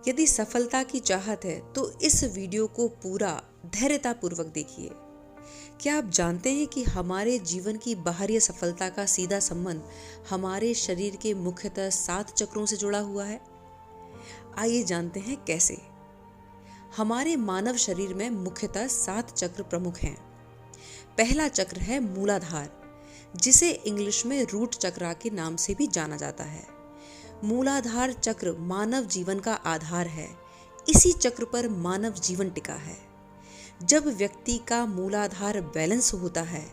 यदि सफलता की चाहत है तो इस वीडियो को पूरा धैर्यतापूर्वक देखिए। क्या आप जानते हैं कि हमारे जीवन की बाहरी सफलता का सीधा संबंध हमारे शरीर के मुख्यतः 7 चक्रों से जुड़ा हुआ है? आइए जानते हैं कैसे। हमारे मानव शरीर में मुख्यतः 7 चक्र प्रमुख हैं। पहला चक्र है मूलाधार, जिसे इंग्लिश में रूट चक्र के नाम से भी जाना जाता है। मूलाधार चक्र मानव जीवन का आधार है। इसी चक्र पर मानव जीवन टिका है। जब व्यक्ति का मूलाधार बैलेंस होता है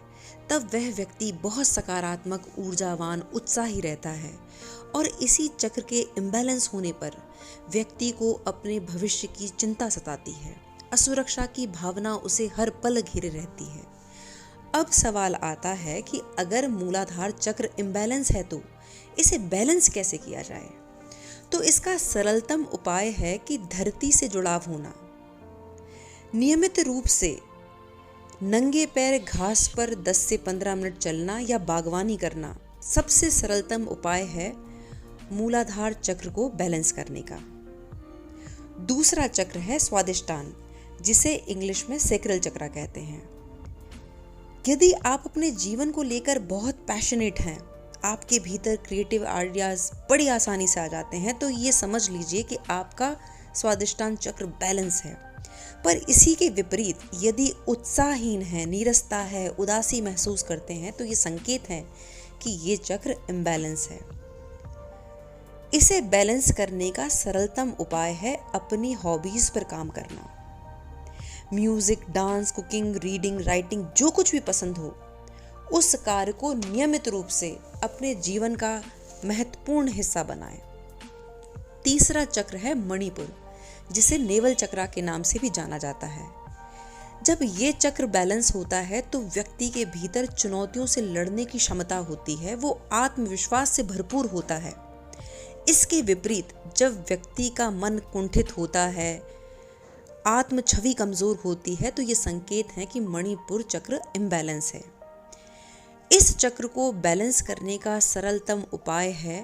तब वह व्यक्ति बहुत सकारात्मक, ऊर्जावान, उत्साही रहता है और इसी चक्र के इम्बैलेंस होने पर व्यक्ति को अपने भविष्य की चिंता सताती है। असुरक्षा की भावना उसे हर पल घेरे रहती है। अब सवाल आता है कि अगर मूलाधार चक्र इम्बैलेंस है तो इसे बैलेंस कैसे किया जाए? तो इसका सरलतम उपाय है कि धरती से जुड़ाव होना। नियमित रूप से नंगे पैर घास पर 10 से 15 मिनट चलना या बागवानी करना सबसे सरलतम उपाय है मूलाधार चक्र को बैलेंस करने का। दूसरा चक्र है स्वादिष्टान, जिसे इंग्लिश में सैक्रल चक्र कहते हैं। यदि आप अपने जीवन को लेकर बहुत पैशनेट हैं, आपके भीतर क्रिएटिव आइडियाज बड़ी आसानी से आ जाते हैं, तो ये समझ लीजिए कि आपका स्वादिष्टान चक्र बैलेंस है। पर इसी के विपरीत यदि उत्साहहीन है, नीरसता है, उदासी महसूस करते हैं, तो ये संकेत है कि ये चक्र इम्बैलेंस है। इसे बैलेंस करने का सरलतम उपाय है अपनी हॉबीज पर काम करना। Music, dance, cooking, reading, writing, जो कुछ भी पसंद हो, उस कार्य को नियमित रूप से अपने जीवन का महत्वपूर्ण हिस्सा बनाएं। तीसरा चक्र है मणिपुर, जिसे नेवल चक्र के नाम से भी जाना जाता है। जब ये चक्र बैलेंस होता है तो व्यक्ति के भीतर चुनौतियों से लड़ने की क्षमता होती है। वो आत्मविश्वास से भरपूर होता है। इसके विपरीत जब व्यक्ति का मन कुंठित होता है, आत्म छवि कमजोर होती है, तो ये संकेत है कि मणिपुर चक्र इम्बैलेंस है। इस चक्र को बैलेंस करने का सरलतम उपाय है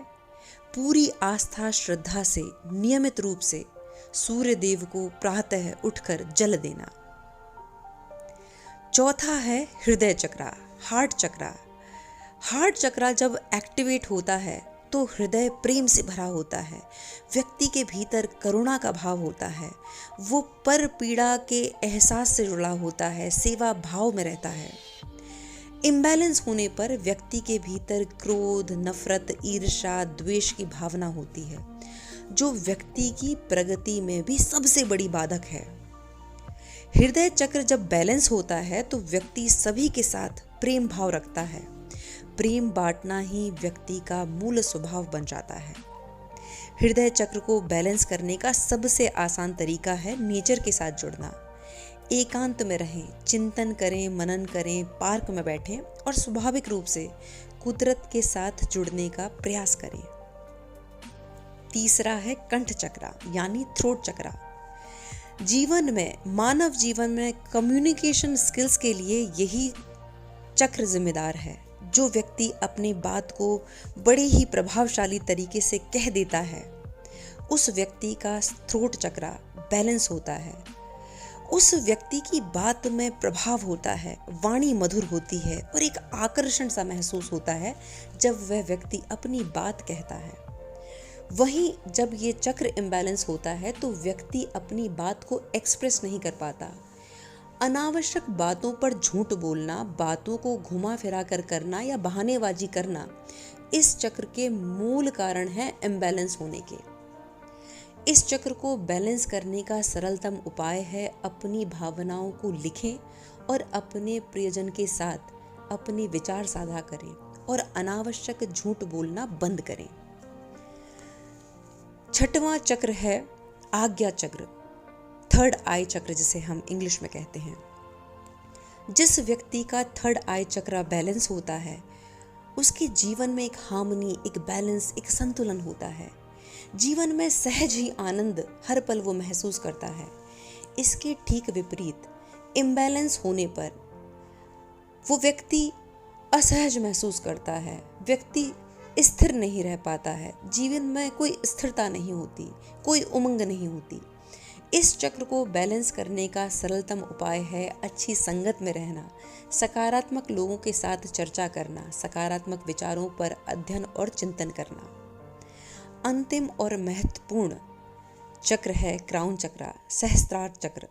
पूरी आस्था, श्रद्धा से नियमित रूप से सूर्य देव को प्रातः उठकर जल देना। चौथा है हृदय चक्र, हार्ट चक्र। हार्ट चक्र जब एक्टिवेट होता है तो हृदय प्रेम से भरा होता है। व्यक्ति के भीतर करुणा का भाव होता है। वो पर पीड़ा के एहसास से जुड़ा होता है, सेवा भाव में रहता है। इम्बैलेंस होने पर व्यक्ति के भीतर क्रोध, नफरत, ईर्ष्या, द्वेष की भावना होती है, जो व्यक्ति की प्रगति में भी सबसे बड़ी बाधक है। हृदय चक्र जब बैलेंस होता है तो व्यक्ति सभी के साथ प्रेम भाव रखता है। प्रेम बांटना ही व्यक्ति का मूल स्वभाव बन जाता है। हृदय चक्र को बैलेंस करने का सबसे आसान तरीका है नेचर के साथ जुड़ना। एकांत में रहें, चिंतन करें, मनन करें, पार्क में बैठें और स्वाभाविक रूप से कुदरत के साथ जुड़ने का प्रयास करें। तीसरा है कंठ चक्र यानी थ्रोट चक्र। मानव जीवन में कम्युनिकेशन स्किल्स के लिए यही चक्र जिम्मेदार है। जो व्यक्ति अपनी बात को बड़े ही प्रभावशाली तरीके से कह देता है, उस व्यक्ति का थ्रोट चक्र बैलेंस होता है। उस व्यक्ति की बात में प्रभाव होता है, वाणी मधुर होती है और एक आकर्षण सा महसूस होता है जब वह व्यक्ति अपनी बात कहता है। वहीं जब ये चक्र इम्बैलेंस होता है तो व्यक्ति अपनी बात को एक्सप्रेस नहीं कर पाता। अनावश्यक बातों पर झूठ बोलना, बातों को घुमा फिरा कर करना या बहानेबाजी करना इस चक्र के मूल कारण है इम्बैलेंस होने के। इस चक्र को बैलेंस करने का सरलतम उपाय है अपनी भावनाओं को लिखें और अपने प्रियजन के साथ अपने विचार साझा करें और अनावश्यक झूठ बोलना बंद करें। छठवां चक्र है आज्ञा चक्र, थर्ड आई चक्र, जिसे हम इंग्लिश में कहते हैं। जिस व्यक्ति का थर्ड आई चक्र बैलेंस होता है, उसके जीवन में एक हार्मनी, एक बैलेंस, एक संतुलन होता है। जीवन में सहज ही आनंद हर पल वो महसूस करता है। इसके ठीक विपरीत इम्बैलेंस होने पर वो व्यक्ति असहज महसूस करता है। व्यक्ति स्थिर नहीं रह पाता है, जीवन में कोई स्थिरता नहीं होती, कोई उमंग नहीं होती। इस चक्र को बैलेंस करने का सरलतम उपाय है अच्छी संगत में रहना, सकारात्मक लोगों के साथ चर्चा करना, सकारात्मक विचारों पर अध्ययन और चिंतन करना। अंतिम और महत्वपूर्ण चक्र है क्राउन चक्र, सहस्त्रार चक्र।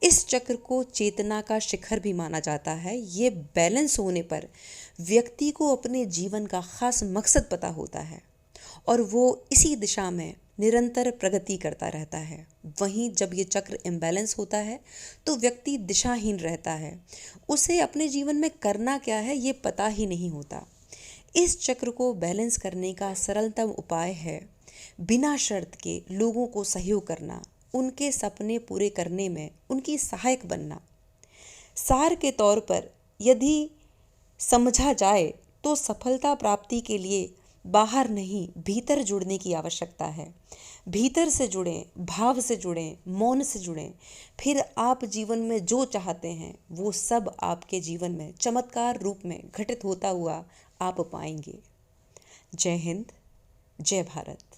इस चक्र को चेतना का शिखर भी माना जाता है। ये बैलेंस होने पर व्यक्ति को अपने जीवन का खास मकसद पता होता है और वो इसी दिशा में निरंतर प्रगति करता रहता है। वहीं जब ये चक्र इम्बैलेंस होता है तो व्यक्ति दिशाहीन रहता है, उसे अपने जीवन में करना क्या है ये पता ही नहीं होता। इस चक्र को बैलेंस करने का सरलतम उपाय है बिना शर्त के लोगों को सहयोग करना, उनके सपने पूरे करने में उनकी सहायक बनना। सार के तौर पर यदि समझा जाए तो सफलता प्राप्ति के लिए बाहर नहीं भीतर जुड़ने की आवश्यकता है। भीतर से जुड़ें, भाव से जुड़ें, मौन से जुड़ें, फिर आप जीवन में जो चाहते हैं वो सब आपके जीवन में चमत्कार रूप में घटित होता हुआ आप पाएंगे। जय हिंद, जय भारत।